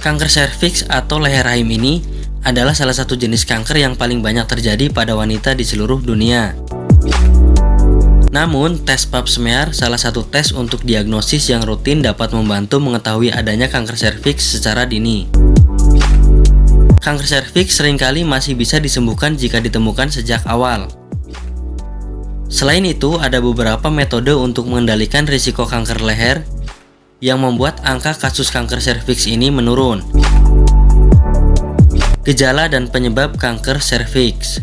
Kanker serviks atau leher rahim ini adalah salah satu jenis kanker yang paling banyak terjadi pada wanita di seluruh dunia. Namun, tes pap smear salah satu tes untuk diagnosis yang rutin dapat membantu mengetahui adanya kanker serviks secara dini. Kanker serviks seringkali masih bisa disembuhkan jika ditemukan sejak awal. Selain itu, ada beberapa metode untuk mengendalikan risiko kanker leher yang membuat angka kasus kanker serviks ini menurun. Gejala dan penyebab kanker serviks.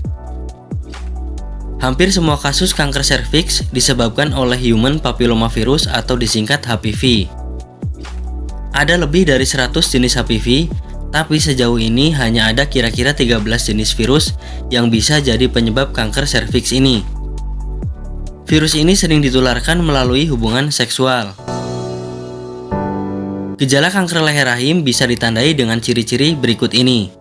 Hampir semua kasus kanker serviks disebabkan oleh human papillomavirus atau disingkat HPV. Ada lebih dari 100 jenis HPV, tapi sejauh ini hanya ada kira-kira 13 jenis virus yang bisa jadi penyebab kanker serviks ini. Virus ini sering ditularkan melalui hubungan seksual. Gejala kanker leher rahim bisa ditandai dengan ciri-ciri berikut ini.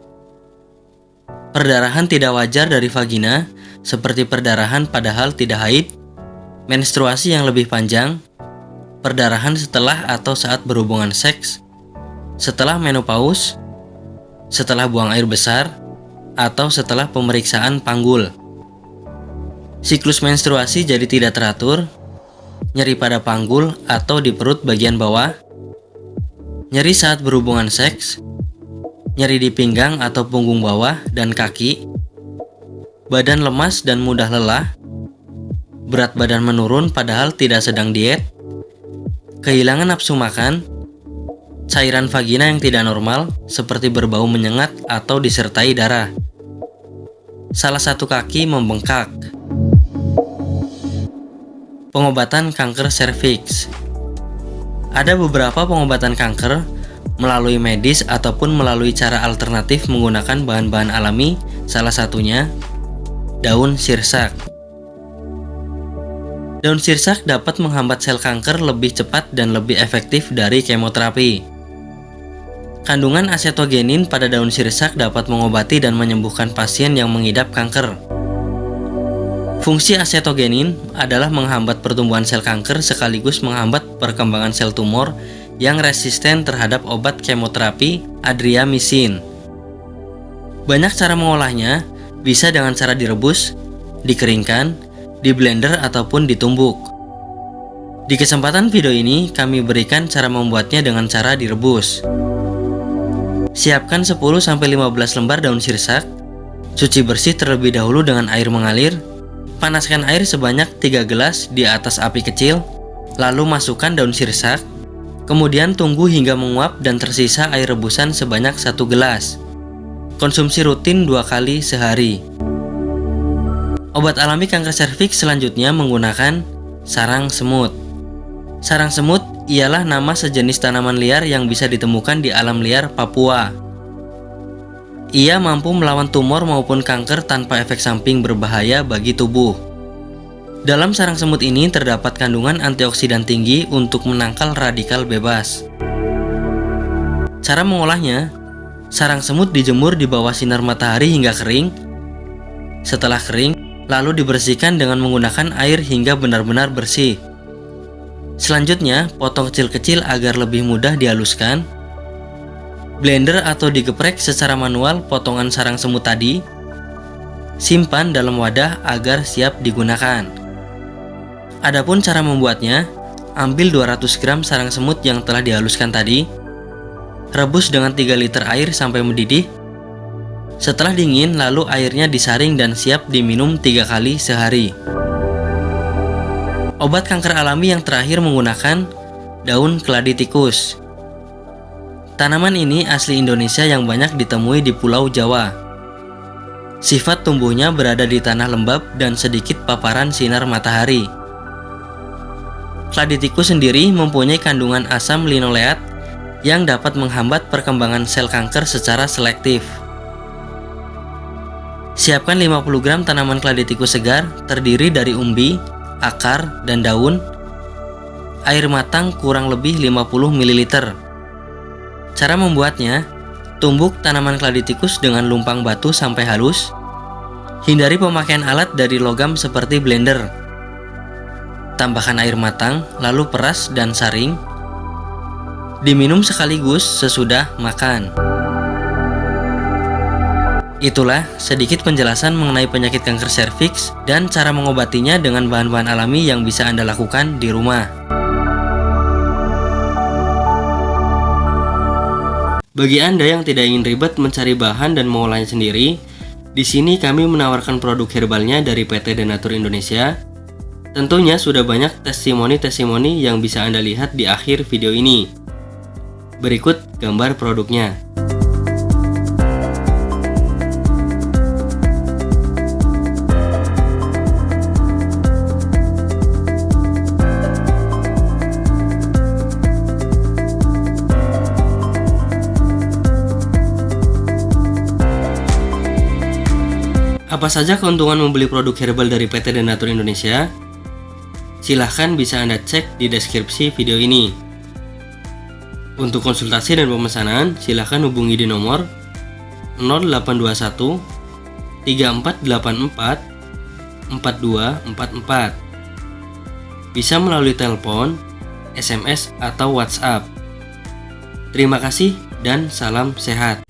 Perdarahan tidak wajar dari vagina, seperti perdarahan padahal tidak haid, menstruasi yang lebih panjang, perdarahan setelah atau saat berhubungan seks, setelah menopause, setelah buang air besar, atau setelah pemeriksaan panggul. Siklus menstruasi jadi tidak teratur, nyeri pada panggul atau di perut bagian bawah, nyeri saat berhubungan seks, nyeri di pinggang atau punggung bawah dan kaki, badan lemas dan mudah lelah, berat badan menurun padahal tidak sedang diet, kehilangan nafsu makan, cairan vagina yang tidak normal seperti berbau menyengat atau disertai darah, salah satu kaki membengkak. Pengobatan kanker serviks. Ada beberapa pengobatan kanker melalui medis ataupun melalui cara alternatif menggunakan bahan-bahan alami, salah satunya daun sirsak. Daun sirsak dapat menghambat sel kanker lebih cepat dan lebih efektif dari kemoterapi. Kandungan acetogenin pada daun sirsak dapat mengobati dan menyembuhkan pasien yang mengidap kanker. Fungsi acetogenin adalah menghambat pertumbuhan sel kanker sekaligus menghambat perkembangan sel tumor yang resisten terhadap obat kemoterapi adriamycin. Banyak cara mengolahnya, bisa dengan cara direbus, dikeringkan, diblender ataupun ditumbuk. Di kesempatan video ini kami berikan cara membuatnya dengan cara direbus. Siapkan 10-15 lembar daun sirsak. Cuci bersih terlebih dahulu dengan air mengalir. Panaskan air sebanyak 3 gelas di atas api kecil, lalu masukkan daun sirsak. Kemudian tunggu hingga menguap dan tersisa air rebusan sebanyak 1 gelas. Konsumsi rutin 2 kali sehari. Obat alami kanker serviks selanjutnya menggunakan sarang semut. Sarang semut ialah nama sejenis tanaman liar yang bisa ditemukan di alam liar Papua. Ia mampu melawan tumor maupun kanker tanpa efek samping berbahaya bagi tubuh. Dalam sarang semut ini terdapat kandungan antioksidan tinggi untuk menangkal radikal bebas. Cara mengolahnya, sarang semut dijemur di bawah sinar matahari hingga kering. Setelah kering, lalu dibersihkan dengan menggunakan air hingga benar-benar bersih. Selanjutnya, potong kecil-kecil agar lebih mudah dihaluskan. Blender atau digeprek secara manual potongan sarang semut tadi. Simpan dalam wadah agar siap digunakan. Adapun cara membuatnya, ambil 200 gram sarang semut yang telah dihaluskan tadi. Rebus dengan 3 liter air sampai mendidih. Setelah dingin, lalu airnya disaring dan siap diminum 3 kali sehari. Obat kanker alami yang terakhir menggunakan daun keladi tikus. Tanaman ini asli Indonesia yang banyak ditemui di Pulau Jawa. Sifat tumbuhnya berada di tanah lembab dan sedikit paparan sinar matahari. Keladi tikus sendiri mempunyai kandungan asam linoleat yang dapat menghambat perkembangan sel kanker secara selektif. Siapkan 50 gram tanaman keladi tikus segar terdiri dari umbi, akar, dan daun. Air matang kurang lebih 50 ml. Cara membuatnya, tumbuk tanaman keladi tikus dengan lumpang batu sampai halus. Hindari pemakaian alat dari logam seperti blender. Tambahkan air matang, lalu peras dan saring. Diminum sekaligus sesudah makan. Itulah sedikit penjelasan mengenai penyakit kanker serviks dan cara mengobatinya dengan bahan-bahan alami yang bisa Anda lakukan di rumah. Bagi Anda yang tidak ingin ribet mencari bahan dan mengolahnya sendiri, di sini kami menawarkan produk herbalnya dari PT Denatur Indonesia. Tentunya sudah banyak testimoni-testimoni yang bisa Anda lihat di akhir video ini. Berikut gambar produknya. Apa saja keuntungan membeli produk herbal dari PT Denatur Indonesia? Silahkan bisa Anda cek di deskripsi video ini. Untuk konsultasi dan pemesanan, silahkan hubungi di nomor 0821 3484 4244. Bisa melalui telepon, SMS, atau WhatsApp. Terima kasih dan salam sehat.